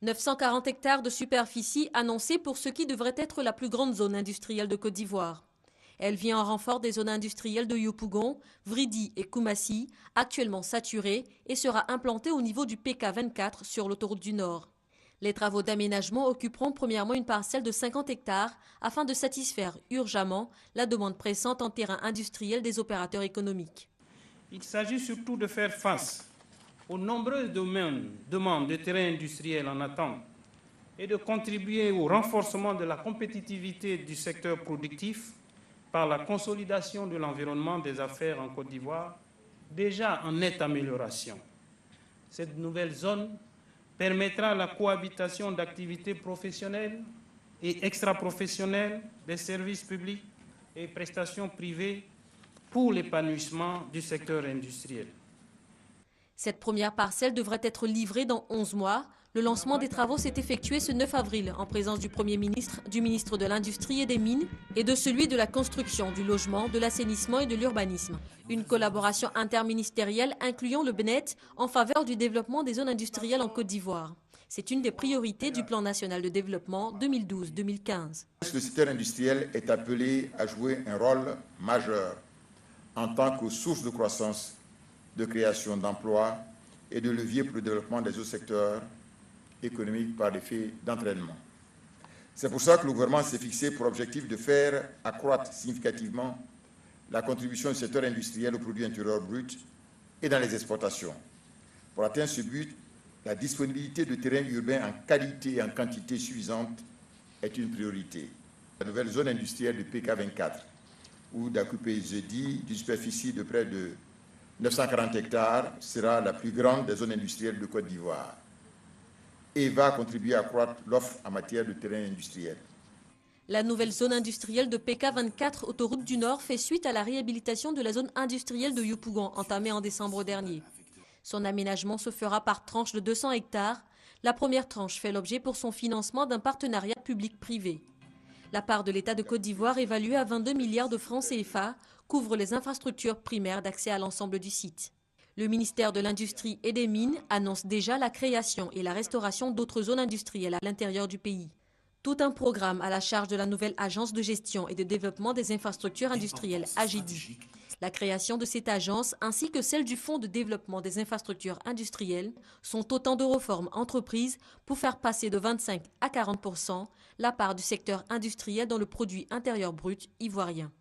940 hectares de superficie annoncés pour ce qui devrait être la plus grande zone industrielle de Côte d'Ivoire. Elle vient en renfort des zones industrielles de Yopougon, Vridi et Koumassi, actuellement saturées, et sera implantée au niveau du PK24 sur l'autoroute du Nord. Les travaux d'aménagement occuperont premièrement une parcelle de 50 hectares afin de satisfaire urgemment la demande pressante en terrain industriel des opérateurs économiques. Il s'agit surtout de faire face aux nombreuses demandes de terrains industriels en attente et de contribuer au renforcement de la compétitivité du secteur productif par la consolidation de l'environnement des affaires en Côte d'Ivoire, déjà en nette amélioration. Cette nouvelle zone permettra la cohabitation d'activités professionnelles et extra-professionnelles, des services publics et prestations privées pour l'épanouissement du secteur industriel. Cette première parcelle devrait être livrée dans 11 mois. Le lancement des travaux s'est effectué ce 9 avril en présence du Premier ministre, du ministre de l'Industrie et des Mines et de celui de la Construction, du Logement, de l'Assainissement et de l'Urbanisme. Une collaboration interministérielle incluant le BNET en faveur du développement des zones industrielles en Côte d'Ivoire. C'est une des priorités du Plan national de développement 2012-2015. Le secteur industriel est appelé à jouer un rôle majeur en tant que source de croissance, de création d'emplois et de levier pour le développement des autres secteurs économiques par l'effet d'entraînement. C'est pour ça que le gouvernement s'est fixé pour objectif de faire accroître significativement la contribution du secteur industriel au produit intérieur brut et dans les exportations. Pour atteindre ce but, la disponibilité de terrains urbains en qualité et en quantité suffisante est une priorité. La nouvelle zone industrielle du PK24, où d'occuper jeudi d'une superficie de près de 940 hectares, sera la plus grande des zones industrielles de Côte d'Ivoire et va contribuer à accroître l'offre en matière de terrain industriel. La nouvelle zone industrielle de PK24 autoroute du Nord fait suite à la réhabilitation de la zone industrielle de Yopougon entamée en décembre dernier. Son aménagement se fera par tranche de 200 hectares. La première tranche fait l'objet pour son financement d'un partenariat public-privé. La part de l'État de Côte d'Ivoire, évaluée à 22 milliards de francs CFA, couvre les infrastructures primaires d'accès à l'ensemble du site. Le ministère de l'Industrie et des Mines annonce déjà la création et la restauration d'autres zones industrielles à l'intérieur du pays. Tout un programme à la charge de la nouvelle Agence de gestion et de développement des infrastructures industrielles, AGEDI. La création de cette agence ainsi que celle du Fonds de développement des infrastructures industrielles sont autant de réformes entreprises pour faire passer de 25 à 40% la part du secteur industriel dans le produit intérieur brut ivoirien.